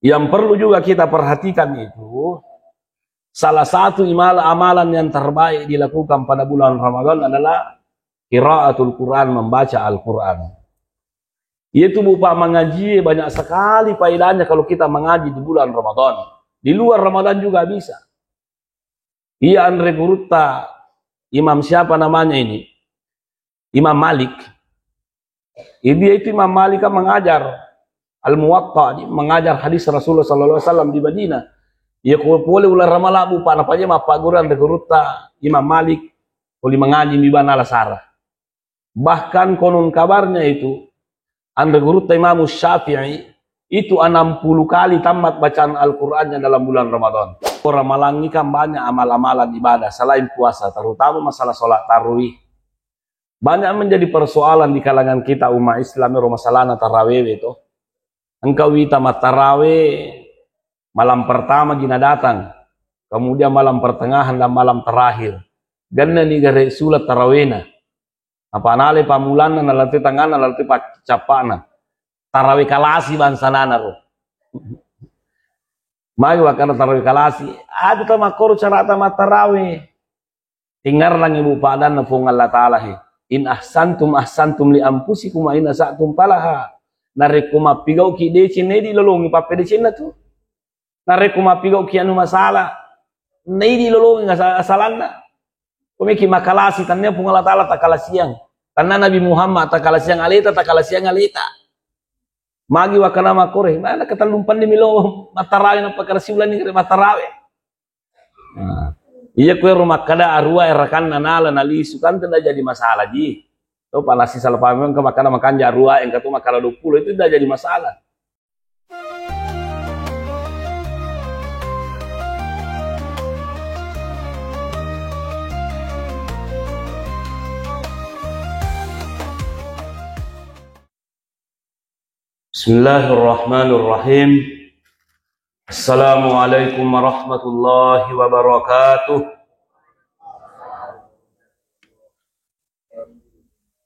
Yang perlu juga kita perhatikan itu, salah satu amalan yang terbaik dilakukan pada bulan Ramadan adalah qiraatul Quran, membaca Al-Quran. Itu berupa mengaji, banyak sekali faedahnya kalau kita mengaji di bulan Ramadan. Di luar Ramadan juga bisa. Iya, Andre Gurutta, imam siapa namanya ini? Imam Malik. Dia itu Imam Malik kan mengajar Al-Muwatta, mengajar hadis Rasulullah SAW di Madinah. Ya boleh ular ramalah bupa napanya mapa guran de Gurutta Imam Malik boleh mengaji di bana lasara. Bahkan konon kabarnya itu Anda Gurutta Imam Syafi'i itu 60 kali tamat bacaan Al-Qur'annya dalam bulan Ramadan. Ramalan ini kan banyak amal-amalan ibadah selain puasa, terutama masalah sholat tarawih. Banyak menjadi persoalan di kalangan kita umat Islam masalah tarawih itu. Engkau tamat tarawih malam pertama gina datang, kemudian malam pertengahan dan malam terakhir. Ganna ni gare sulat tarawihna. Apa nale pamulana nalati tangana nalati pacapana. Tarawih kalasi bansanana ro. Magi wakana tarawih kalasi, ada tamakor cara tamat tarawih. Tingar lang ibu padan na fung Allah Ta'ala he. In ahsantum li anfusikum wa in asatum falaha. Nareko mapigaw ki decin ne di lolongi papedecin na tu. Nareko mapigaw ki anu masalah. Ne di lolongi asalan na. Kumiki makalasi tannya pung Allah Ta'ala takalasiang. Tanna Nabi Muhammad takalasiang alita Magi wakana makore, mana ketalumpan di milo matarawe na pagkarasiulan ni matarawe. Iya kue rumah kada arua erakan nanala nalisu kan tidak jadi masalah ji. Tuh palasi salah paham ke makan jarua yang katu makala 20 itu tidak jadi masalah. Bismillahirrahmanirrahim. Assalamualaikum warahmatullahi wabarakatuh.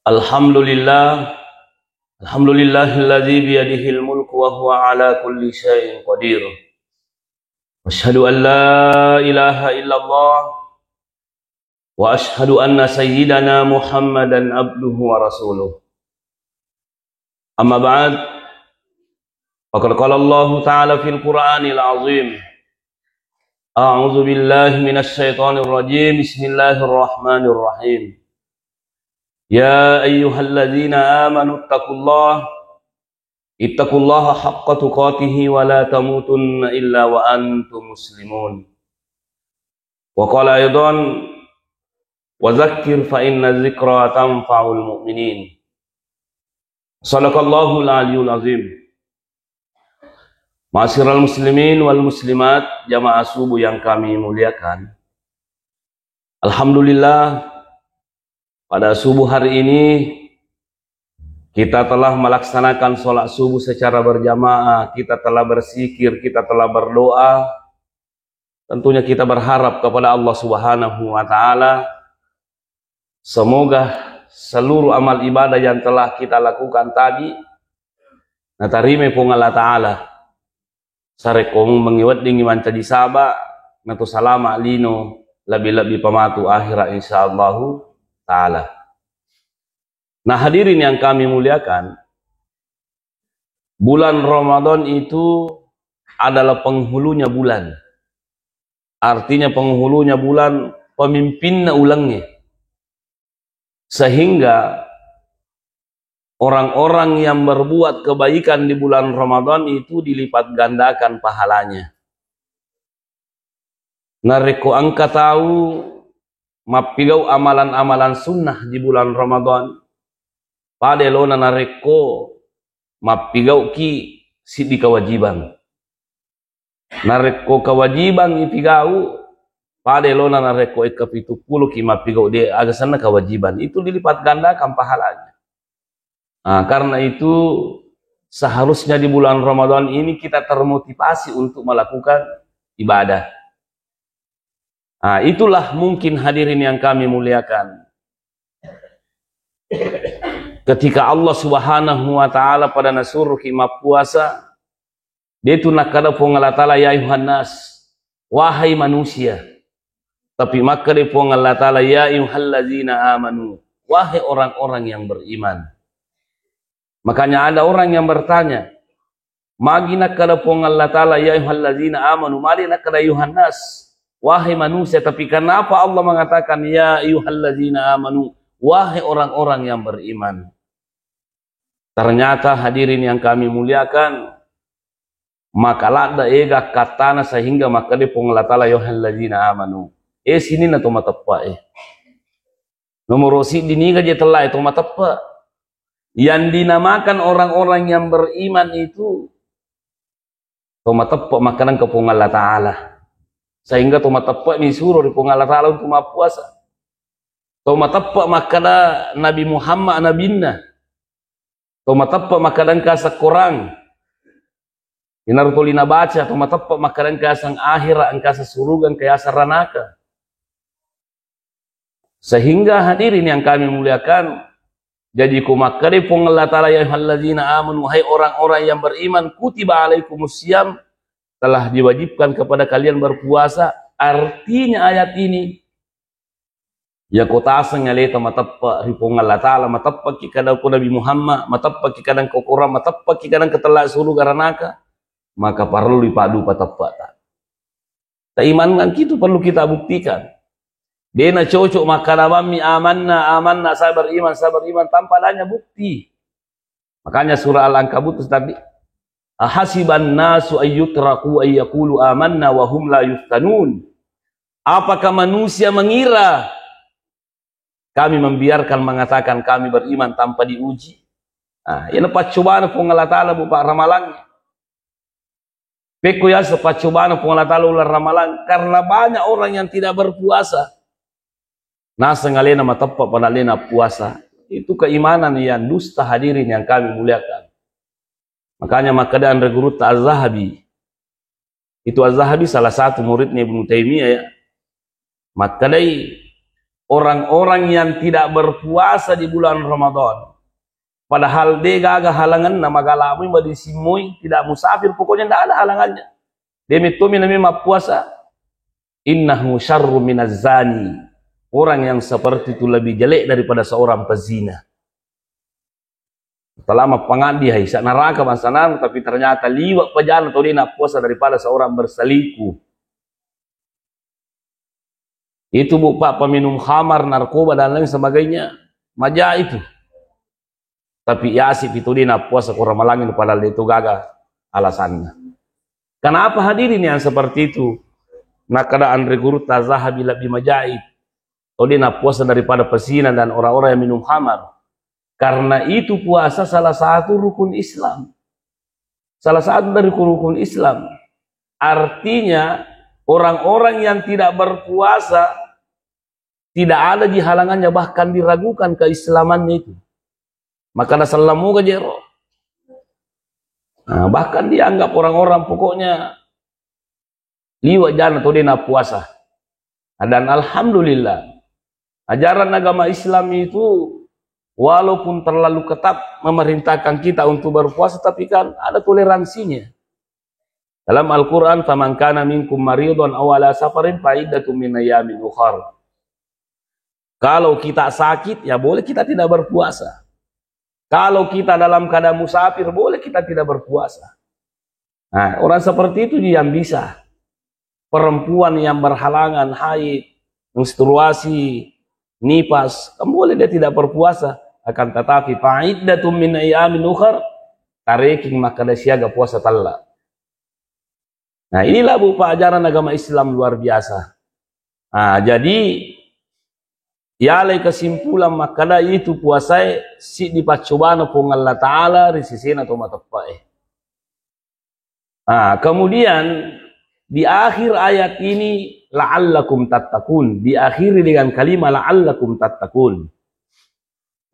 Alhamdulillahilladzi biyadihil mulku wa huwa ala kulli syai'in qadir. Asyhadu an la ilaha illallah wa asyhadu anna sayyidana Muhammadan abduhu wa rasuluh. Amma ba'd. Faqad qala Allah Ta'ala fil Qur'anil 'azim. A'udzu billahi minasy syaithanir rajim. Bismillahirrahmanirrahim. Ya ayyuhalladzina amanu ittaqullaha haqqa tuqatih wa la tamutunna illa wa antum muslimun. Wa qala aidan wa dzakkir fa inna dzikra tanfa'ul mu'minin. Shadaqallahul aliyyul azim. Ma'asyiral muslimin wal muslimat, jamaah subuh yang kami muliakan. Alhamdulillah, pada subuh hari ini kita telah melaksanakan sholat subuh secara berjamaah, kita telah berzikir, kita telah berdoa. Tentunya kita berharap kepada Allah Subhanahu wa Ta'ala, semoga seluruh amal ibadah yang telah kita lakukan tadi natarime pung Allah Ta'ala. Sarekong mengiwat dingi manca di saba natu salama lino lebih-lebih pematu akhirat insyaallah ta'ala. Nah hadirin yang kami muliakan, bulan Ramadan itu adalah penghulunya bulan. Artinya penghulunya bulan, pemimpinnya ulangnya. Sehingga orang-orang yang berbuat kebaikan di bulan Ramadan itu dilipat gandakan pahalanya. Nareko angka tahu mapigau amalan-amalan sunnah di bulan Ramadan. Padelona nareko mapigau ki sidi kewajiban. Nareko kewajiban ipigau padelona nareko ekapitu puluh ki mapigau de agasana kewajiban. Itu dilipat gandakan pahalanya. Nah, karena itu seharusnya di bulan Ramadan ini kita termotivasi untuk melakukan ibadah. Nah, itulah mungkin hadirin yang kami muliakan. Ketika Allah Subhanahu wa Ta'ala pada nasuruh imam puasa Dia itu nak kada pong Allah Ta'ala ya ayuhan nas, wahai manusia. Tapi maka dia pong Allah Ta'ala ya ayyuhallazina amanu, wahai orang-orang yang beriman. Makanya ada orang yang bertanya, magi nak kada pong Allah Ta'ala ya ayyuhallazina amanu, mari nak kada ayuhan nas, wahai manusia. Tapi kenapa Allah mengatakan ya ayyuhallazina amanu, wahai orang-orang yang beriman? Ternyata hadirin yang kami muliakan, maka lada ega katana sehingga maka dia pong Allah Ta'ala ya ayyuhallazina amanu. Sini na to matappa nomor si diniga je telah itu matappa. Yang dinamakan orang-orang yang beriman itu to matappa makanan ke pong Allah Ta'ala. Sehingga to matappa ni suruh di pong Allah Ta'ala untuk mapuasa. To matappa makana Nabi Muhammad nabinna. To matappa makanan ka kurang. Inartulina baca to matappa makanan ka sang akhir ang ka surugan kaya saranaka. Sehingga hadirin yang kami muliakan, jadi kumakari pong Allah Ta'ala ya ayyuhallazina amanu, wahai orang-orang yang beriman, kutiba alaikumusiyam, telah diwajibkan kepada kalian berpuasa. Artinya ayat ini ya kota asang ngaleta matappa ripong Allah Ta'ala, matappa kikadang ko Nabi Muhammad, matappa kikadang ko Quran, matappa kikadang ketelah sulu garanaka, maka perlu dipadu patappa. Keimanan itu perlu kita buktikan. Dia na cocok maka nabami amanna saya beriman tanpa adanya bukti. Makanya surah Al-Ankabut tadi, ahasiban nasu ayyutraku ayyakulu amanna wa hum la yuftanun. Apakah manusia mengira kami membiarkan mengatakan kami beriman tanpa diuji? Ini pacubaan pong Allah Ta'ala bupa ramalannya. Peko ya sepacubaan pong Allah Ta'ala ular ramalan, karena banyak orang yang tidak berpuasa. Nasa ngalena matappa panalena puasa. Itu keimanan yang dusta hadirin yang kami muliakan. Makanya makadaan regurut Az-Zahabi. Itu Az-Zahabi salah satu muridnya Ibnu Taimiyah ya. Makadai orang-orang yang tidak berpuasa di bulan Ramadan. Padahal dia gagah halangan nama galami badi simui, tidak musafir, pokoknya tidak ada halangannya. Dia mitumi nama puasa. Innahu syarru minaz zani. Orang yang seperti itu lebih jelek daripada seorang pezina. Selama pengandi hai sak neraka masanan, tapi ternyata liwat pejalan atau dia nak puasa daripada seorang berselingkuh. Itu bupa peminum khamar, narkoba dan lain sebagainya. Maja itu. Tapi ya asip itu dia nak puasa kurang malangin padahal itu gagal alasannya. Kenapa hadirin yang seperti itu? Nak keadaan regurut Az-Zahabi lebih majaib. Oh dia nak puasa daripada pezina dan orang-orang yang minum khamar. Karena itu puasa salah satu rukun Islam. Salah satu dari rukun Islam. Artinya orang-orang yang tidak berpuasa tidak ada di halangannya, bahkan diragukan keislamannya itu. Maka nasalamu kajero. Bahkan dianggap orang-orang pokoknya liwat jalan atau dia nak puasa. Dan alhamdulillah ajaran agama Islam itu walaupun terlalu ketat memerintahkan kita untuk berpuasa, tapi kan ada toleransinya. Dalam Al-Quran, faman kana minkum maridun aw ala safarin fa iddatun min ayyamin ukhar. Kalau kita sakit, ya boleh kita tidak berpuasa. Kalau kita dalam keadaan musafir, boleh kita tidak berpuasa. Nah, orang seperti itu yang bisa. Perempuan yang berhalangan haid, menstruasi, nifas, kan boleh dia tidak berpuasa. Akan tetapi fa'iddatum min ayyamin ukhar, tareking maka dia siaga puasa talla. Nah, inilah bupa ajaran agama Islam luar biasa. Jadi ya lay kesimpulan makada itu puasa si dipacubana pung Allah Ta'ala risisina to matappae. Kemudian di akhir ayat ini la'allakum tattaqun, diakhiri dengan kalimat la'allakum tattaqun.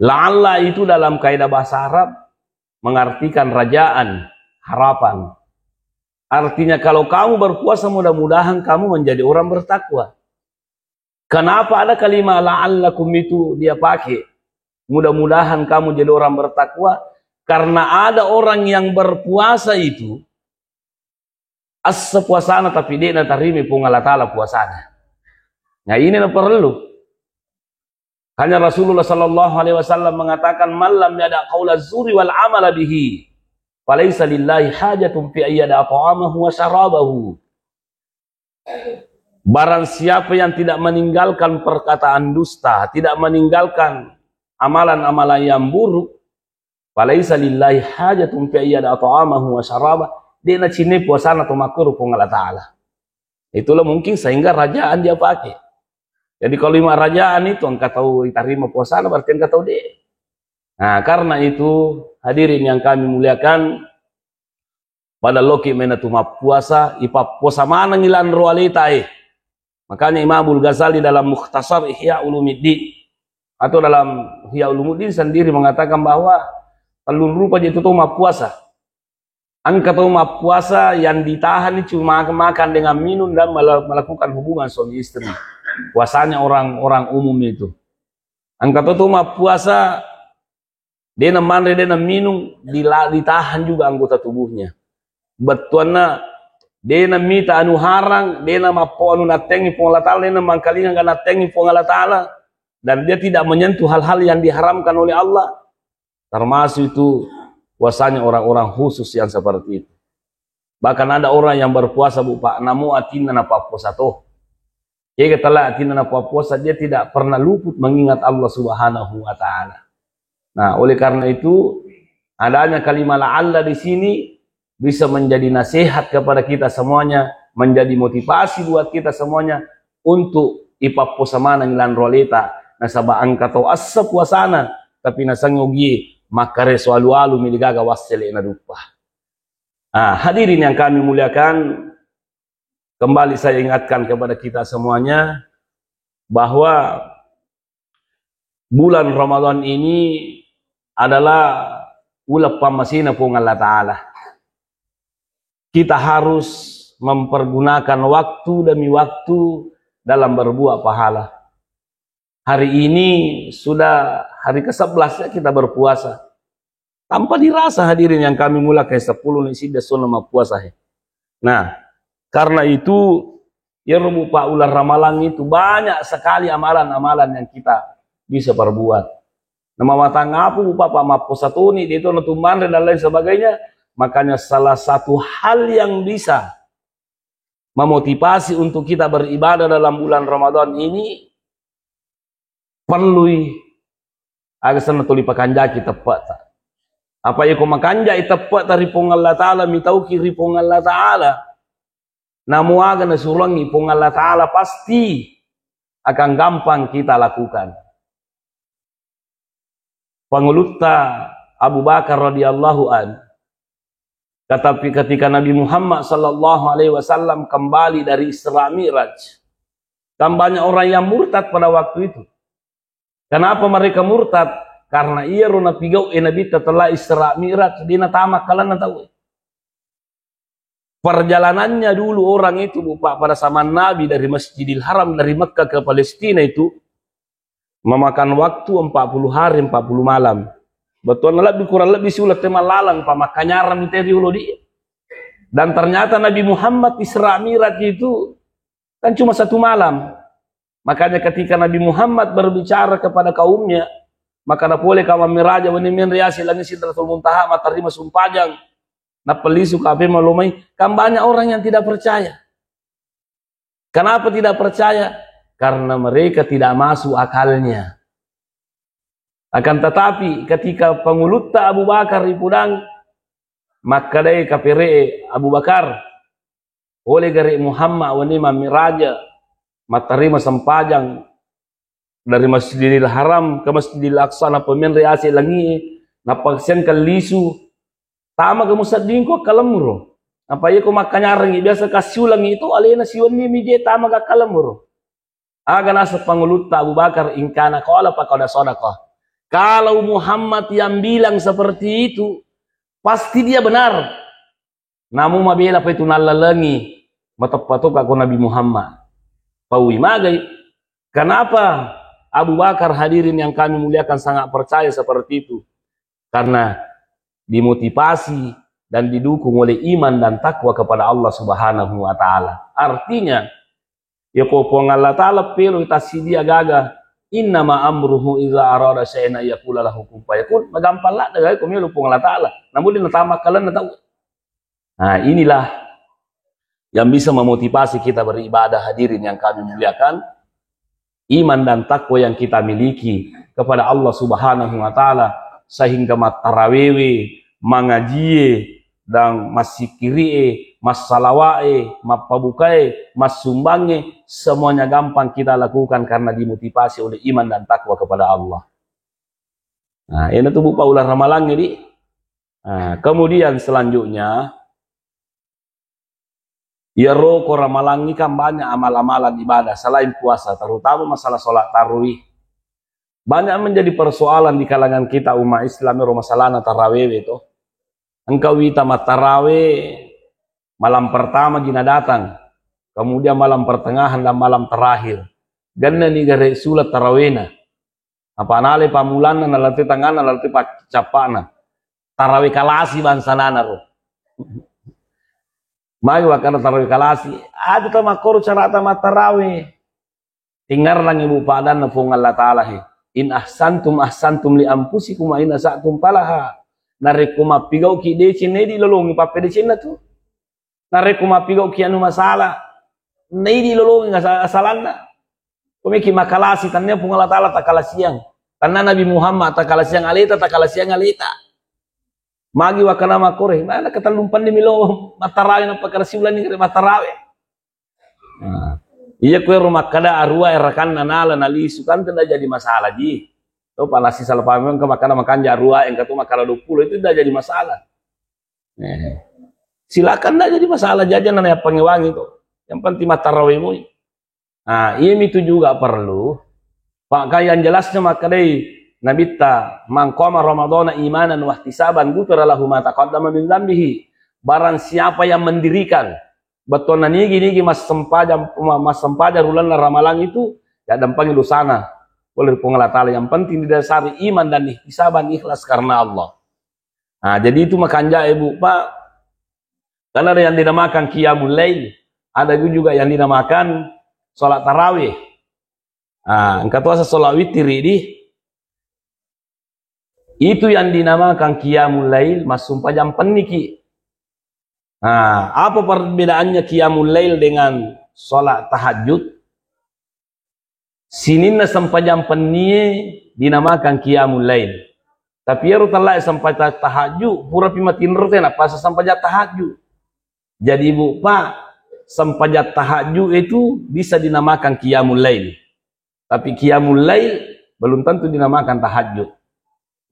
La'alla itu dalam kaidah bahasa Arab mengartikan rajaan, harapan. Artinya kalau kamu berpuasa mudah-mudahan kamu menjadi orang bertakwa. Kenapa ada kalimat la'allakum itu dia pakai? Mudah-mudahan kamu jadi orang bertakwa. Karena ada orang yang berpuasa itu asa puasana tapi dia na tarimi pung Allah Ta'ala puasana. Nah ini na perlu. Hanya Rasulullah sallallahu alaihi wasallam mengatakan malam yada qaula zuri wal amala bihi falaisa lillahi hajatun fi ayyada ta'amahu wa syarabahu. Barang siapa yang tidak meninggalkan perkataan dusta, tidak meninggalkan amalan-amalan yang buruk, falaisa lillahi hajatun fi ayyada ta'amahu wa syarabahu. Dia nak cini puasana atau makruh pun Allah Ta'ala. Itulah mungkin sehingga rajaan dia pakai. Jadi kalau lima rajaan itu engkau tahu terima puasana berarti engkau tahu dia. Nah karena itu hadirin yang kami muliakan, pada loki menatuma puasa ipa puasa mana ngilan roalita Makanya Imam Ghazali dalam Mukhtasar Ihya Ulumuddin atau dalam Ihya Ulumuddin sendiri mengatakan bahwa telur rupa itu tuh puasa. Angka tahu puasa yang ditahan itu cuma makan dengan minum dan melakukan hubungan suami istri. Puasanya orang umum itu. Angka tahu puasa dia namanya dia minum ditahan juga anggota tubuhnya. Betulnya dia namita anu harang, dia nama po anu natengi pong Allah Ta'ala, dia nama kalingan kan natengi pong Allah Ta'ala, dan dia tidak menyentuh hal-hal yang diharamkan oleh Allah. Termasuk itu puasanya orang-orang khusus yang seperti itu. Bahkan ada orang yang berpuasa Pak, namu atina napa puasa toh. Jika telah atina napa puasa, dia tidak pernah luput mengingat Allah Subhanahu wa Ta'ala. Nah, oleh karena itu adanya kalimat la'alla di sini bisa menjadi nasihat kepada kita semuanya, menjadi motivasi buat kita semuanya untuk ipa puasa mana ngilan roleta nasaba angka tau asa puasana tapi nasangogi makare soalu-alu miligaga wasele na dupa. Hadirin yang kami muliakan, kembali saya ingatkan kepada kita semuanya bahwa bulan Ramadan ini adalah ulah pamasina pung Allah Ta'ala. Kita harus mempergunakan waktu demi waktu dalam berbuat pahala. Hari ini sudah hari ke-11 kita berpuasa. Tanpa dirasa hadirin yang kami mulai ke 10 nih sudah selama puasa. Nah, karena itu ya rupa ular ramalan itu banyak sekali amalan-amalan yang kita bisa perbuat. Nama matang apa Pak mapuasa tuni itu nutuman dan lain sebagainya. Makanya salah satu hal yang bisa memotivasi untuk kita beribadah dalam bulan Ramadan ini perlu agak sana tuli pakanjaki tepat. Apa yang kau makanjai tepat dari pong Allah Ta'ala mitau kiri pong Allah Ta'ala. Namu aga nasurangi pong Allah Ta'ala pasti akan gampang kita lakukan. Pengulutta Abu Bakar radhiyallahu an, tetapi ketika Nabi Muhammad sallallahu alaihi wasallam kembali dari Isra Mi'raj, kan banyak orang yang murtad pada waktu itu. Kenapa mereka murtad? Karena ia rona pigau Nabi telah Isra Mi'raj dina tamak kalian tahu. Perjalanannya dulu orang itu Pak pada zaman Nabi dari Masjidil Haram dari Mekah ke Palestina itu memakan waktu 40 hari 40 malam. Betul lebih kurang lebih sulit tema lalang Pak makanya miteri ulo dia. Dan ternyata Nabi Muhammad Isra Mi'raj itu kan cuma 1 malam. Makanya ketika Nabi Muhammad berbicara kepada kaumnya, maka na boleh kawan miraja wanimin riasi langit Sidratul Muntaha matarima sumpajang na pelisu kape malumai. Kan banyak orang yang tidak percaya. Kenapa tidak percaya? Karena mereka tidak masuk akalnya. Akan tetapi ketika pengulutta Abu Bakar ipudang, maka dari kapire Abu Bakar oleh gari Muhammad wanima miraja matarima sempajang dari Masjidil Haram ke Masjidil Aqsa na pemen reasi langi na pagsen kalisu tama ke musadin ko kalamuro apa ye ko makanyarang biasa kasulang itu alena siwan ni mije tama ka kalamuro aga nasa pangulutta Abu Bakar ingkana qala faqad sadaqah. Kalau Muhammad yang bilang seperti itu pasti dia benar. Namun mabela pa itu nalalangi matapatok ako Nabi Muhammad pawi magay. Kenapa Abu Bakar hadirin yang kami muliakan sangat percaya seperti itu? Karena dimotivasi dan didukung oleh iman dan takwa kepada Allah Subhanahu wa taala. Artinya, ya ko Allah taala pelo tasidia gaga innama amruhu iza arada syai'an yaqula lahu kun fayakun. Magampang lah dagai ko melo Allah taala. Namun dinatama kalan na tahu. Nah, inilah yang bisa memotivasi kita beribadah, hadirin yang kami muliakan. Iman dan takwa yang kita miliki kepada Allah Subhanahu wa taala sehingga matarawewe, mangaji dan masikiri, masalawae, mapabukai, masumbange, semuanya gampang kita lakukan karena dimotivasi oleh iman dan takwa kepada Allah. Nah, ini tuh bupa ulah ramalan ini. Nah, kemudian selanjutnya, ya roko ramalan ini kan banyak amal-amalan ibadah selain puasa, terutama masalah sholat tarawih. Banyak menjadi persoalan di kalangan kita umat Islam masalah tarawih itu. Engkau wita tarawih malam pertama gina datang, kemudian malam pertengahan dan malam terakhir. Ganna ni gare sulat tarawihna. Apa nale pamulana nalati tangana nalati capana. Tarawih kalasi bansanana ro. Mari wakana tarawih kalasi. Ada tamakor cara tarawih. Tinggal lang ibu padan na pong Allah Ta'ala he. In ahsantum li anfusikum wa in asatum falaha. Nareku mapigaw ki decin di lolongi papedecin na tu. Nareku mapigaw ki anu masalah. Di lolongi asalan na. Kumiki makalasi tanya pong Allah Ta'ala takalasiang. Tanna Nabi Muhammad takalasiang alita Magi wakana makore. Mana katalumpan di milo matarawe na pagkarasiulan ni matarawe. Iya kue rumah kada arua erakan nanala nalisu kan tidak jadi masalah ji. Tuh palasi salah paham ke makan jarua yang katu makan 20 itu tidak jadi masalah. Silakan tidak jadi masalah jajan nanya pengewangi itu. Yang penting matarawihmu. Nah, ini itu juga perlu. Pak yang jelasnya maka deh nabita mangkoma Ramadhana imanan wa ihtisaban ghufira lahu ma taqaddama min dzambihi. Barang siapa yang mendirikan betul nigi mas sempaja rulan ramalan itu ya dampangin dosana oleh Allah Ta'ala. Yang penting didasari iman dan ihtisaban ikhlas karena Allah. Nah, jadi itu makanya ibu pak, karena ada yang dinamakan qiyamul lail, ada juga yang dinamakan sholat tarawih. Nah, engkau tahu sholat witir ini itu yang dinamakan qiyamul lail mas sumpah jam peniki. Nah, apa perbedaannya qiyamul lail dengan sholat tahajud? Sininna sampai jam pennie dinamakan qiyamul lail. Tapi ya rutalai sampai tahajud, pura pimatin rutena pas sampai jam tahajud. Jadi ibu pak, sampai jam tahajud itu bisa dinamakan qiyamul lail. Tapi qiyamul lail belum tentu dinamakan tahajud.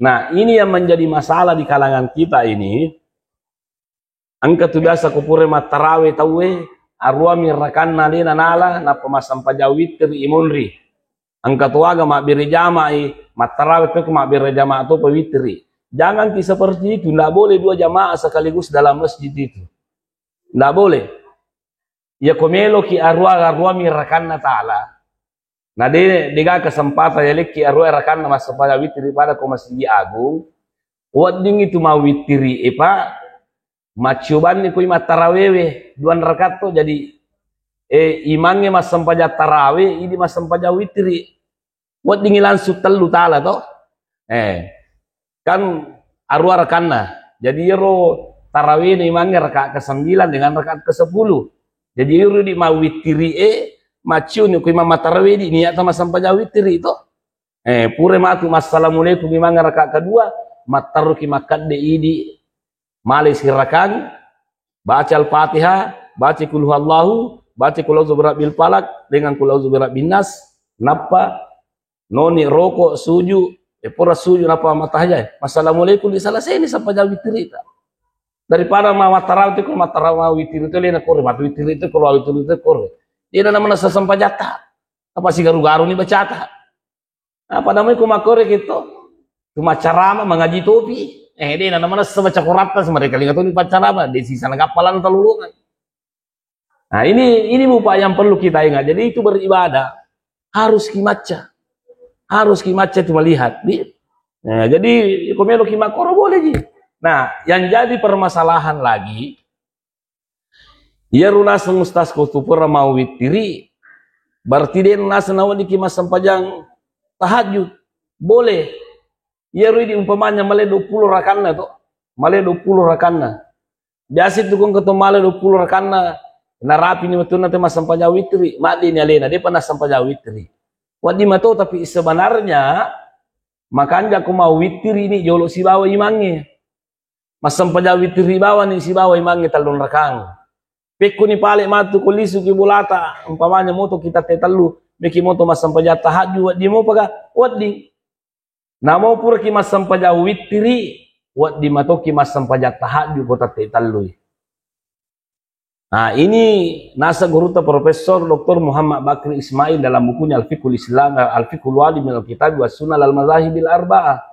Nah, ini yang menjadi masalah di kalangan kita ini. Angka tu biasa kupure matarawe tawe arwa mirakan nalina nala na pemasam pajawit ke imunri. Angka tu aga mak birjama'i matarawe ke mak birjama' atau pewitri. Jangan seperti itu, tidak boleh dua jamaah sekaligus dalam masjid itu. Tidak boleh. Ya komelo ki arwa mirakan na ta'ala. Nah dega kesempatan ya ki arwa rakan na masam pajawitri pada ko masjid agung. Wading itu mau witri epa macuban ni kuy matarawewe 2 rakaat tuh jadi imangnya mas sampaja tarawih ini mas sampaja witri buat dingilan sutelu taala toh kan arwah rekanna jadi ro tarawih ni imangnya rakaat ke-9 dengan rakaat ke-10 jadi ro di mau witri macu ni kuy matarawewe di niat sama sampaja witri itu pure matu assalamualaikum imangnya rakaat kedua mataru ki makad de idi malis hirakan, baca Al-Fatihah, baca Qul Huwallahu, baca Qul A'udzu birabbil falaq dengan Qul A'udzu birabbin nas, napa noni rokok suju, pura suju napa matahaya. Assalamualaikum diselesai ini sampai jam witir itu. Daripada matarawih itu matarawih witir itu lena kore, matu witir itu kalau witir itu kore. Dia nama sampai jatah. Apa sih garu-garu ini bacata. Nah, pada mereka makore gitu. Cuma carama mengaji topi. Dia nama sebaca kurata mereka lihat tuh pacar apa di sisa ngapalan telulungan. Nah ini bupa yang perlu kita ingat. Jadi itu beribadah harus kimaca itu melihat. Nah, jadi komelo kimakoro boleh ji. Nah, yang jadi permasalahan lagi, ia runas mustas kutupur mau witiri, berarti dia runas nawa di kimas sampajang tahajud. Boleh. Ia rui di umpamanya male 20 rakanna tuh. Male 20 rakanna. Biasa itu kung ketemu male 20 rakanna, narapi ni matuna tema sampaja witri, madi ni alena dia pernah sampaja witri. Wadi mato tapi sebenarnya makanya aku mau witri ini jolo si bawa imangi. Mas sampaja witri bawa ni si bawa imangi talon rakang. Peku ni pale matu kulisu ki bulata, umpamanya moto kita tetalu, meki moto mas sampaja tahajud di mo paga wadi. Namo pura ki mas sampaja witri, wadi mato ki mas sampaja tahajud kota tetalu. Nah, ini nasa guruta Profesor Dr. Muhammad Bakri Ismail dalam bukunya Al-Fiqhul Islam, Al-Fiqhul Wadi min Al-Kitab wa Sunnah al-Mazahibil Arba'ah.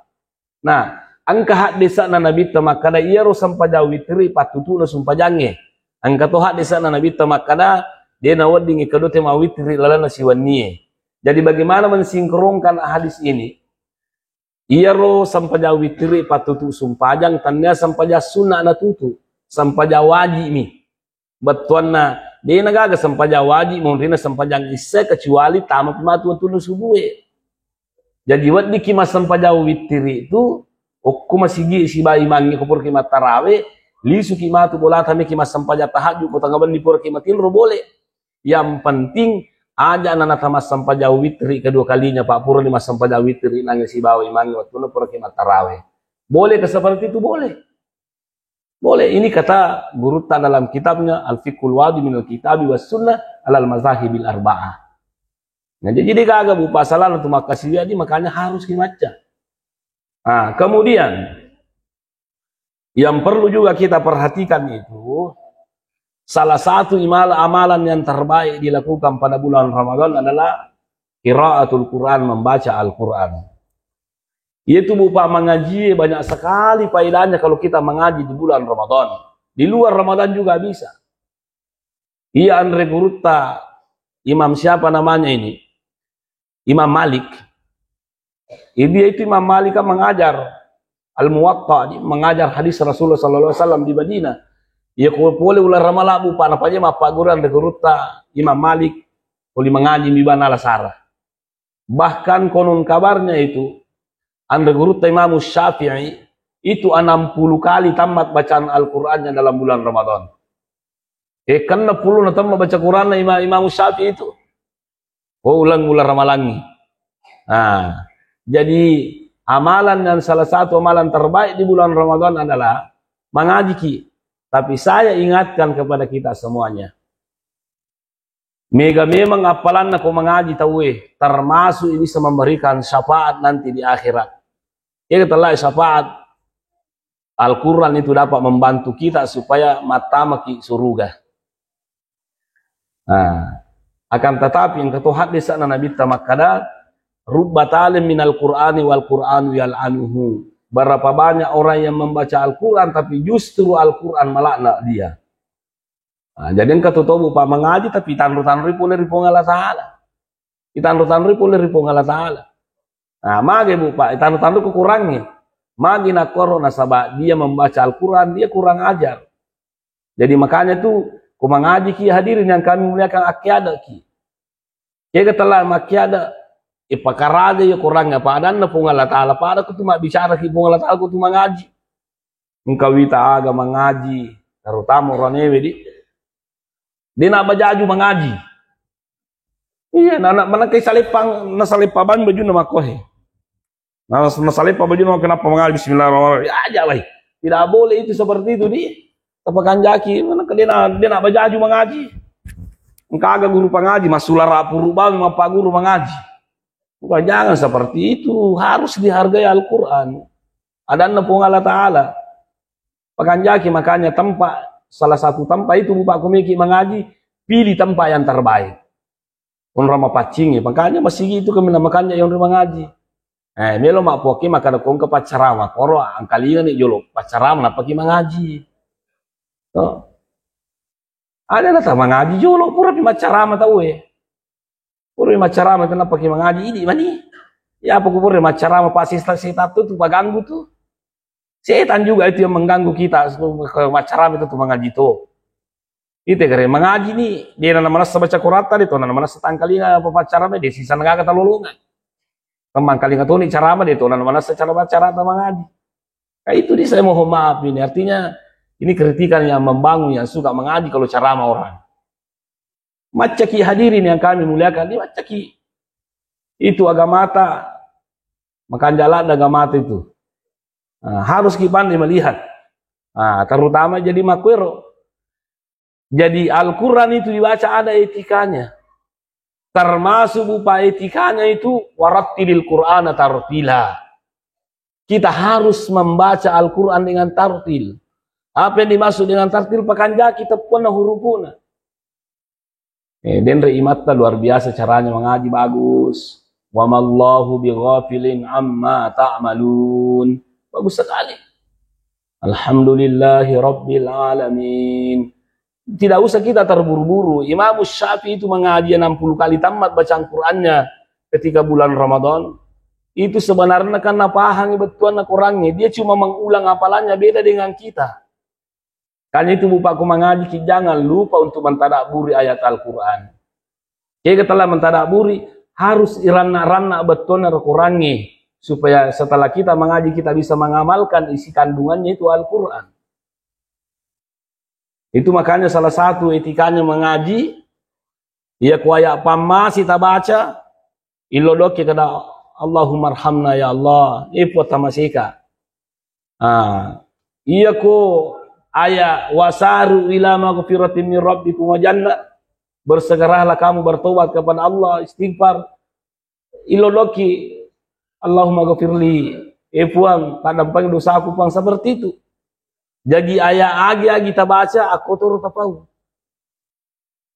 Nah, angka hak desa na nabi tamakada iya ro sampaja witri patutu na sumpajange. Angka to hak desa na nabi tamakada dia na wadingi kadote ma witri lala na siwanie. Jadi bagaimana mensinkronkan hadis ini? Iya ro sampaja witri patutu sumpajang tanda sampaja sunnah na tutu, sampaja wajib mi. Batuanna dia nagaga sampaja wajib mungkin sampajang isa kecuali tamat matu tunu subuhe. Jadi wat di kimas sampaja witri itu okku masigi si bayi mangi kupur kimat tarawe lisu kimatu bola tami kimas sampaja tahajud kota ngaban di pur kimatin ro boleh. Yang penting aja anak tamas sampaja witri kedua kalinya Pak Pura di mas sampaja witri nangis si bayi mangi waktu nu pur kimat tarawe. Boleh ke seperti itu boleh. Boleh, ini kata guru dalam kitabnya Al-Fiqhul Wadi min Al-Kitab wa Sunnah al-Mazahibil Arba'ah. Nah, jadi dia kagak bupa salah untuk makasih dia, makanya harus dibaca. Nah, kemudian yang perlu juga kita perhatikan itu salah satu amalan yang terbaik dilakukan pada bulan Ramadan adalah qiraatul Quran, membaca Al-Quran. Itu berupa mengaji banyak sekali faedahnya kalau kita mengaji di bulan Ramadan. Di luar Ramadan juga bisa. Iya Andre Guruta, imam siapa namanya ini? Imam Malik. Dia itu Imam Malik kan mengajar Al-Muwatta, mengajar hadis Rasulullah SAW di Madinah. Ia boleh ular ramalabu pak napanya Pak Guru Andre Guruta, Imam Malik boleh mengaji di Bana Lasara. Bahkan konon kabarnya itu Anda guru Imam Syafi'i itu 60 kali tamat bacaan Al-Qur'annya dalam bulan Ramadan. Karena 10 na tamat baca Qur'an Imam Syafi'i itu. Oh ulang-ulang ramalangi. Nah, jadi amalan dan salah satu amalan terbaik di bulan Ramadan adalah mengaji ki. Tapi saya ingatkan kepada kita semuanya. Memang apalan aku mengaji tahu termasuk ini bisa memberikan syafaat nanti di akhirat. Ya telah syafaat Al-Quran itu dapat membantu kita supaya mata maki surga. Nah, akan tetapi yang ketua hadis sana Nabi tamakada rubba talim minal Qur'ani wal Qur'anu yal'anuhu. Berapa banyak orang yang membaca Al-Quran tapi justru Al-Quran melaknat dia. Nah, jadi yang ketua bupa mengaji tapi tanru-tanru pulih ripong Allah Ta'ala. Tanru-tanru pulih ripong Allah Ta'ala. Nah, mage bupa, tandu-tandu kekurangnya. Magi nak corona sabak dia membaca Al-Quran, dia kurang ajar. Jadi makanya tuh, ku mengaji ki hadirin yang kami muliakan akiada ki. Kaya telah makiada, ipakaraga ya kurangnya, padaan na pungal ta'ala, pada ku cuma bicara ki pungal ta'ala, ku cuma ngaji. Engkau wita aga mengaji, terutama orang ewe di. Dia nak bajaju mengaji. Iya, anak mana kay salipang nasalipaban baju nama kohe. Nasalipa baju nama kenapa mengaji bismillahirrahmanirrahim. Ya aja lah. Tidak boleh itu seperti itu dia. Tepakan jaki mana dia nak baju mengaji. Engkau agak guru pengaji, masulah rapuru bang sama pak guru mengaji. Bukan jangan seperti itu, harus dihargai Al-Qur'an. Ada nepung Allah Ta'ala. Pakan jaki makanya tempat salah satu tempat itu Bapak Komiki mengaji, pilih tempat yang terbaik. Rama pacingi, makanya masih gitu kami namakannya yang rumah ngaji. Melo mak poki maka ada kong ke pacarama, koro angkalinya nih jolo pacarama na pagi mengaji. Ada lah sama ngaji jolo pura di pacarama tahu pura di pacarama kenapa pagi mengaji ini mani? Ya apa pura di pacarama pasti sita tuh baganggu tuh. Setan juga itu yang mengganggu kita ke macaram itu tuh mengaji tuh. Itu kare mengaji nih dia nana malas baca Quran tadi tuh nana malas tangkali nggak apa pacaran dia sisa nggak kata lolongan. Teman kali nggak tuh nih cara apa dia tuh nana malas cara pacaran sama mengaji. Kayak itu dia saya mohon maaf ini artinya ini kritikan yang membangun yang suka mengaji kalau ceramah orang. Macaki hadirin yang kami muliakan ini macaki itu agama mata makan jalan agama mata itu. Nah, harus kita melihat. Nah, terutama jadi makwero. Jadi Al-Quran itu dibaca ada etikanya. Termasuk berupa etikanya itu warattilil Qur'ana tartila. Kita harus membaca Al-Quran dengan tartil. Apa yang dimaksud dengan tartil? Pakanja kita pun hurufuna. Dan reimatnya luar biasa caranya mengaji bagus. Wa mallahu bighafilin amma ta'malun. Bagus sekali. Alhamdulillahi rabbil alamin. Tidak usah kita terburu-buru. Imam Syafi'i itu mengaji 60 kali tamat bacaan Qur'annya ketika bulan Ramadan. Itu sebenarnya karena paham betul kurangnya. Dia cuma mengulang hafalannya beda dengan kita. Karena itu bupaku mengaji, jangan lupa untuk mentadaburi ayat Al-Quran. Jika telah mentadaburi, harus irana-rana betul kurangnya. Supaya setelah kita mengaji, kita bisa mengamalkan isi kandungannya itu Al-Quran. Itu makanya salah satu etikanya mengaji, ya kuaya pamma kita baca, ilodok kita Allahumma arhamna ya Allah, ipot tamasika. Iya ko ayat wasaru ila maghfiratin min rabbikum wa jannah, bersegeralah kamu bertobat kepada Allah, istighfar. Ilodoki Allahumma ghafirli, puang kadang dosa aku puang seperti itu. Jadi ayat agi kita baca aku turut tapau.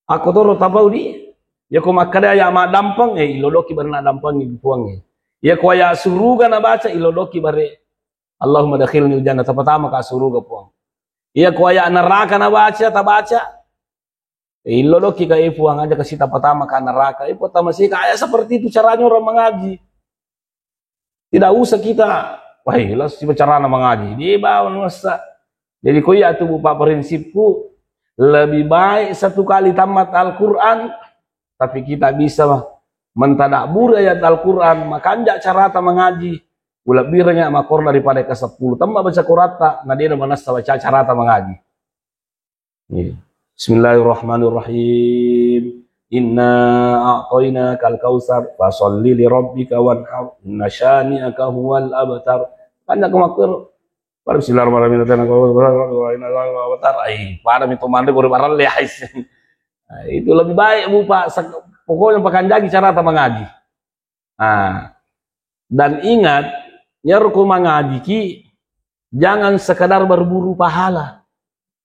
Aku turut tapau di. Ya ko makada ayat mak dampang ilodoki barna dampang ni puang. Ya ko ayat suruga na baca ilodoki bare Allahumma dakhilni jannah pertama ka suruga puang. Ya ko ayat neraka na baca ta baca. Ilodoki ka puang aja kasih ta pertama ka neraka. Pertama sih kayak seperti itu caranya orang mengaji. Tidak usah kita wah jelas cara mengaji. Dia bawa nusa. Jadi koya itu bupa prinsipku lebih baik satu kali tamat Al-Quran tapi kita bisa mentadabur ayat Al-Quran makanya cara mengaji lebih banyak makor daripada ke 10 tambah baca Quran nah dia mana baca cara mengaji. Bismillahirrahmanirrahim. Inna a'tainakal kautsar fasholli li rabbika wanhar inna syani'aka huwal abtar. Kan makor Bismillahirrahmanirrahim. Pada itu mandi baru lehais. Itu lebih baik bu Pak. Pokoknya pakai jagi cara mengaji. Dan ingat nyerku mengaji ki jangan sekadar berburu pahala.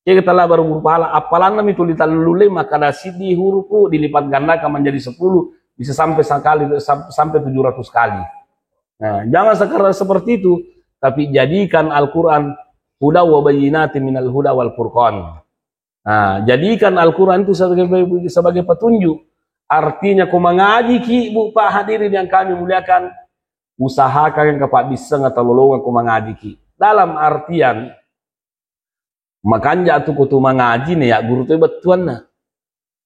Jika telah berburu pahala, apalan itu ditalule maka nasidi hurufku dilipat gandakan menjadi 10 bisa sampai sampai 700 kali. Nah, jangan sekadar seperti itu. Tapi jadikan Al-Quran huda wa bayyinatin minal huda wal furqan. Nah, jadikan Al-Quran itu sebagai petunjuk. Artinya ku mengaji ki bu Pak hadirin yang kami muliakan, usahakan kepak bisa ngatololongan ku mengaji ki. Dalam artian makanya tuh kutu mengaji nih ya guru tuh betuan nah.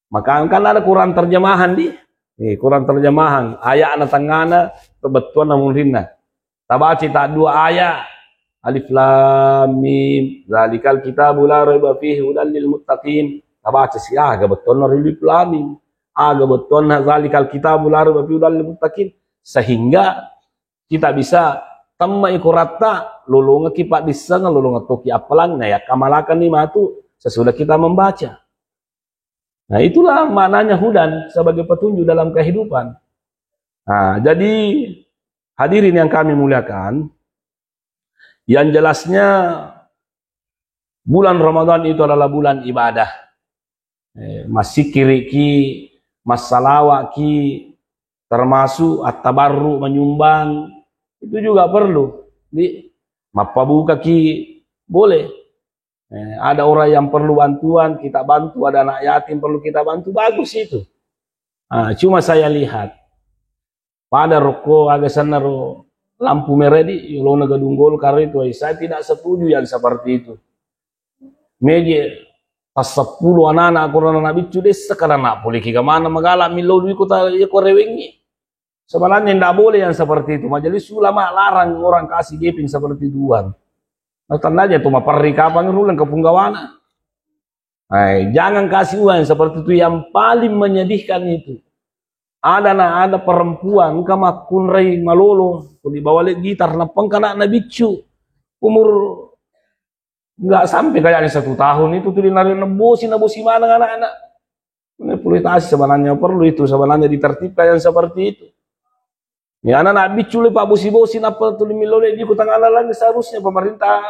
Maka kan ada Quran terjemahan di. Quran terjemahan ayat anak tangana betuan namunrinna. Tabaci tak 2 ayat. Alif lam mim. Zalikal kitabul la raiba fihi hudal lil muttaqin. Tabaci si aga betul alif lam mim. Aga betul zalikal kitabul la raiba fihi hudal lil muttaqin. Sehingga kita bisa tamai kurata lulunga kipat disanga lulunga toki apalang na ya kamalakan lima itu sesudah kita membaca. Nah, itulah maknanya hudan sebagai petunjuk dalam kehidupan. Nah, jadi hadirin yang kami muliakan, yang jelasnya bulan Ramadan itu adalah bulan ibadah. Masih kiriki, masalawaki, termasuk at-tabarru menyumbang, itu juga perlu. Di mapabuka ki boleh. Ada orang yang perlu bantuan, kita bantu. Ada anak yatim perlu kita bantu, bagus itu. Cuma saya lihat pada rokok agak senero lampu merah di Yolona Gadunggol karena itu. Saya tidak setuju yang seperti itu. Meje pas 10 anak-anak kurang anak bicu deh sekarang nak boleh ke mana magala milau duit kota ya korewengi. Sebenarnya tidak boleh yang seperti itu. Majelis ulama larang orang kasih geping seperti tuan. Nah, tandanya tuh mapari kapang rulang ke Punggawana. Jangan kasih uang yang seperti itu. Yang paling menyedihkan itu ada perempuan kama kunrai malolo di bawah gitar napang kana na bicu umur nggak sampai kayaknya 1 tahun itu tuh dinari nebosi mana anak-anak. Politisasi sebenarnya perlu itu sebenarnya ditertibkan yang seperti itu. Ya anak bicu pak bosi-bosi apa tuh milole di kota lagi seharusnya pemerintah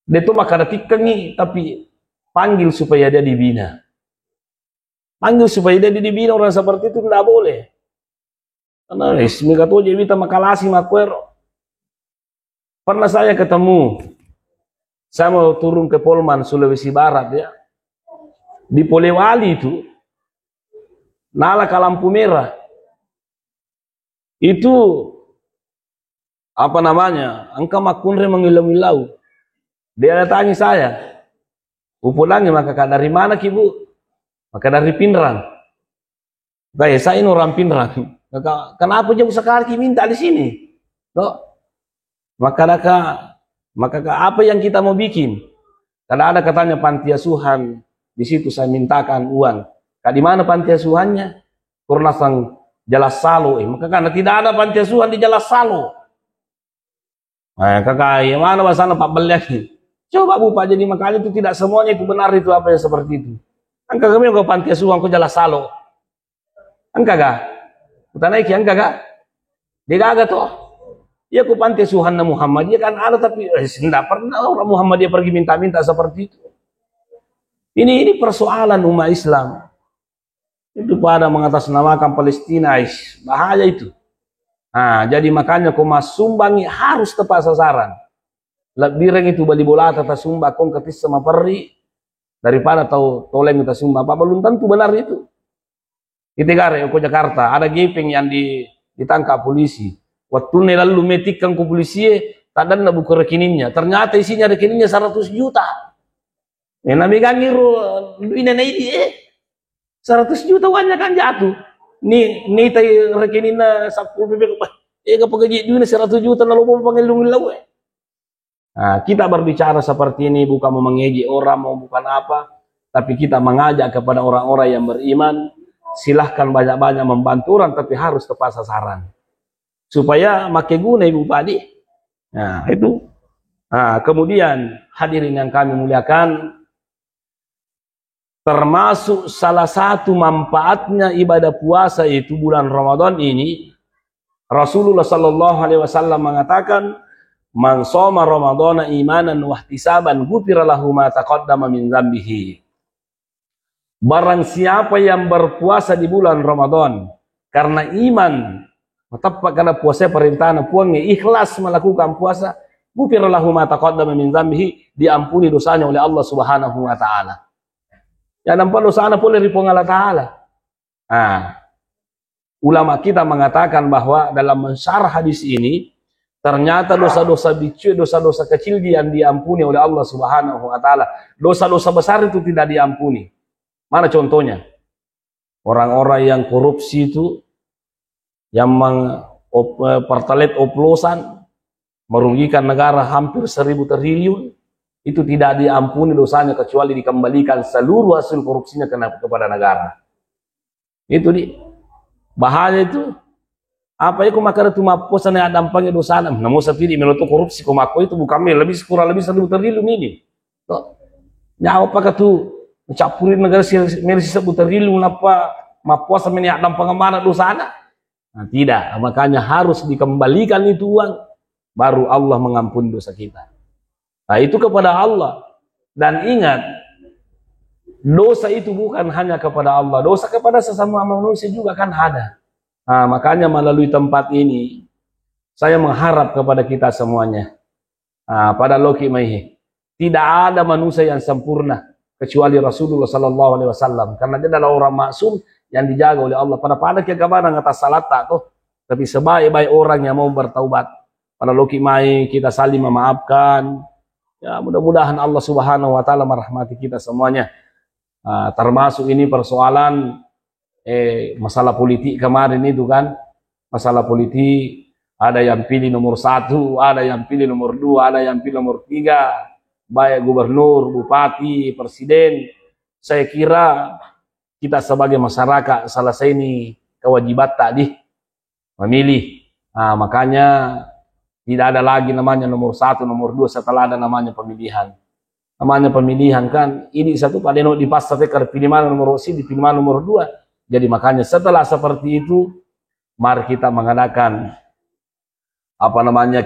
dia tuh maka detikkangi tapi panggil supaya dia dibina. Panggil supaya dia dibina orang seperti itu tidak boleh. Karena resmi kata jadi kita makalasi makwero. Pernah saya ketemu, saya mau turun ke Polman Sulawesi Barat ya. Di Polewali itu, nala ke lampu merah. Itu apa namanya? Angka makunre mengilau-ilau. Dia datangi saya. Upulangi maka dari mana kibu? Maka dari Pinrang. Kayak saya ini orang Pinrang. Kenapa jauh sekali minta di sini? Maka apa yang kita mau bikin? Karena ada katanya panti asuhan di situ saya mintakan uang. Di mana panti asuhannya? Kurnasan Jalas Salo. Maka karena tidak ada panti asuhan di Jalas Salo. Kakak, yang mana bahasana Pak Beliaki? Coba Bu Pak, jadi makanya itu tidak semuanya itu benar itu apa yang seperti itu. Angka kami ke panti asuhan ke Jalas Salo. Angka ga? Utanaiki angka ga? Dia gaga toh. Ya ku panti asuhan na Muhammadiyah kan ada tapi tidak pernah orang Muhammadiyah pergi minta-minta seperti itu. Ini persoalan umat Islam. Itu pada mengatasnamakan Palestina, bahaya itu. Nah, jadi makanya kau mas sumbangi harus tepat sasaran. Lebih itu bali bola tata sumba kong ketis sama peri daripada tahu toleng kita sumba. Apa belum tentu benar itu. Di Tegare, Jakarta, ada gepeng yang ditangkap polisi. Waktu lalu metikkan ke polisi, tak ada buku rekeningnya. Ternyata isinya rekeningnya 100 juta. Nabi gangiru ini 100 juta uangnya kan jatuh. Nih tay rekeningnya 10 bebek. Kepegaji dunia 100 juta lalu mau panggil-panggil. Nah, kita berbicara seperti ini bukan mau mengeji orang, mau bukan apa, tapi kita mengajak kepada orang-orang yang beriman, silahkan banyak-banyak membantu orang, tapi harus tepat sasaran. Supaya make guna Ibu Padi. Nah, itu. Nah, kemudian hadirin yang kami muliakan, termasuk salah satu manfaatnya ibadah puasa itu bulan Ramadan ini, Rasulullah Sallallahu Alaihi Wasallam mengatakan, man shoma Ramadana imanan wa ihtisaban ghufira lahu ma taqaddama min dzambihi. Barang siapa yang berpuasa di bulan Ramadan karena iman, tepat karena puasa perintahnya puangnya ikhlas melakukan puasa, ghufira lahu ma taqaddama min dzambihi, diampuni dosanya oleh Allah Subhanahu wa taala. Ya nampak dosanya boleh dipung Allah taala. Ulama kita mengatakan bahwa dalam mensyarah hadis ini ternyata dosa-dosa bicu, dosa-dosa kecil yang diampuni oleh Allah Subhanahu wa taala. Dosa-dosa besar itu tidak diampuni. Mana contohnya? Orang-orang yang korupsi itu, yang pertalet oplosan, merugikan negara hampir 1.000 triliun, itu tidak diampuni dosanya kecuali dikembalikan seluruh hasil korupsinya kepada negara. Itu bahaya itu. Apa itu makanya tu maposa na dampaknya dosa nam. Namun sepidi menutup korupsi komako itu bukan kurang lebih 1.000 triliun ini. Nyawa apakah tu mencapurin negara merisi 1 triliun apa maposa meni dampaknya mana dosa na? Nah, tidak. Makanya harus dikembalikan itu uang, baru Allah mengampuni dosa kita. Nah, itu kepada Allah. Dan ingat, dosa itu bukan hanya kepada Allah, dosa kepada sesama manusia juga kan ada. Nah, makanya melalui tempat ini saya mengharap kepada kita semuanya, pada Loki Maihi, tidak ada manusia yang sempurna kecuali Rasulullah Sallallahu Alaihi Wasallam, karena dia adalah orang maksum yang dijaga oleh Allah. Pada kegabana atas salat tak tuh tapi sebaik-baik orang yang mau bertaubat. Pada loki mai kita saling memaafkan. Ya, mudah-mudahan Allah Subhanahu wa taala merahmati kita semuanya. Termasuk ini persoalan masalah politik kemarin itu kan. Masalah politik, ada yang pilih nomor 1, ada yang pilih nomor 2, ada yang pilih nomor 3, baik gubernur, bupati, presiden. Saya kira kita sebagai masyarakat selesai ini kewajiban tadi memilih. Makanya tidak ada lagi namanya nomor 1, nomor 2 setelah ada namanya pemilihan. Namanya pemilihan kan, ini satu pada no di pas tekar pilih mana nomor 1, dipilih mana nomor 2. Jadi makanya setelah seperti itu, mari kita mengadakan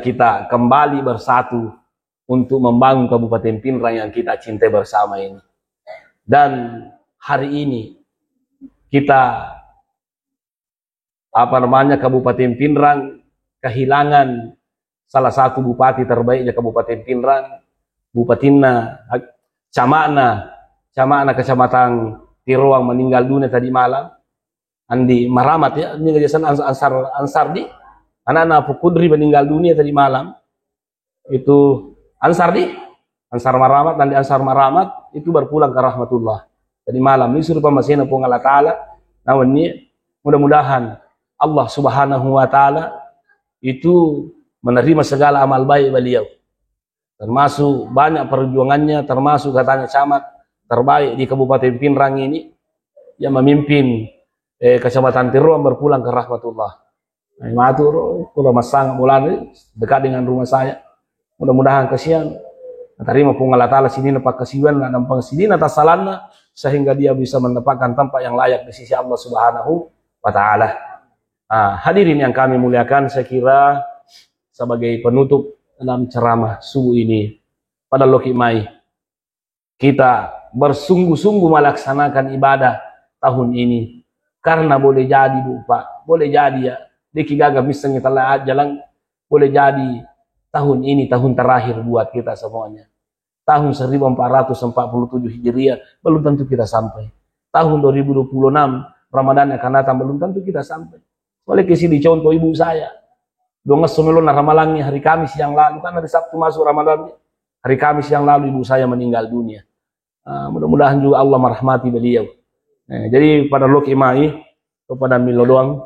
kita kembali bersatu untuk membangun Kabupaten Pinrang yang kita cintai bersama ini. Dan hari ini kita Kabupaten Pinrang kehilangan salah satu bupati terbaiknya Kabupaten Pinrang, Bupatina Camakna Kecamatan Tiroang meninggal dunia tadi malam. Andi Maramat ya, ini kejasan Ansardi, anak-anak Pukudri meninggal dunia tadi malam. Itu Ansar Maramat, dan di Ansar Maramat itu berpulang ke rahmatullah. Tadi malam ini suruh pemasina pun Allah Ta'ala. Namun ini mudah-mudahan Allah Subhanahu wa taala itu menerima segala amal baik beliau. Termasuk banyak perjuangannya, termasuk katanya camat terbaik di Kabupaten Pinrang ini yang memimpin Kecamatan Tiroang berpulang ke rahmatullah. Matur kalau masang bulan dekat dengan rumah saya. Mudah-mudahan kesian terima pun Allah Ta'ala sini nepak kesiwan dan pengsidin atas salanna sehingga dia bisa mendapatkan tempat yang layak di sisi Allah Subhanahu wa taala. Hadirin yang kami muliakan, saya kira sebagai penutup dalam ceramah subuh ini pada Loki Mai, kita bersungguh-sungguh melaksanakan ibadah tahun ini. Karena boleh jadi Pak, boleh jadi ya, deki gagal misalnya telah jalan, boleh jadi tahun ini tahun terakhir buat kita semuanya. Tahun 1447 Hijriah belum tentu kita sampai. Tahun 2026 Ramadan yang akan datang belum tentu kita sampai. Oleh kesini contoh ibu saya. Dongas semelona Ramalangnya hari Kamis yang lalu, kan hari Sabtu masuk Ramadan. Hari Kamis yang lalu ibu saya meninggal dunia. Mudah-mudahan juga Allah merahmati beliau. Jadi pada Loki Mai kepada Milo doang,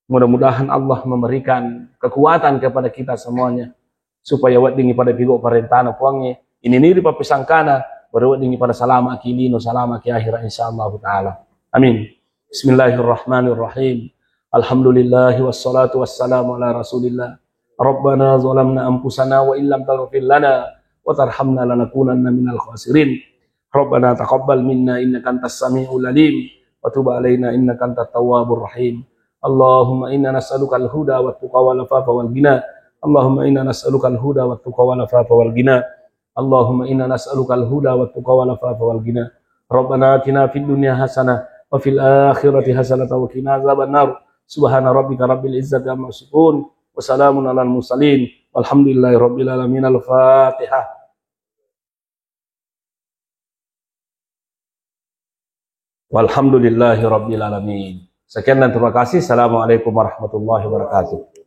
mudah-mudahan Allah memberikan kekuatan kepada kita semuanya supaya wadingi pada pigok parentana puangnya ini niri papisangkana berwadingi pada salama kilino salama ki akhirah insyaallah taala. Amin. Bismillahirrahmanirrahim. Alhamdulillahi wassalatu wassalamu ala Rasulillah. Rabbana zalamna anfusana wa illam taghfir lana wa tarhamna lanakunanna minal khasirin. Rabbana taqabbal minna innaka antas samiul alim wa tub alaina innaka antat tawwabur rahim. Allahumma inna nas'alukal huda wat tuqa wal afafa wal ghina. Allahumma inna nas'alukal huda wat tuqa wal afafa wal ghina. Allahumma inna nas'alukal huda wat tuqa wal afafa wal ghina. Rabbana atina fid dunya hasanah wa fil akhirati hasanah wa qina azabannar. Subhana rabbika rabbil izzati amma yasifun wa salamun alal mursalin walhamdulillahi rabbil alamin. Al-Fatihah. Walhamdulillahi rabbil alamin. Sekian dan terima kasih. Assalamualaikum warahmatullahi wabarakatuh.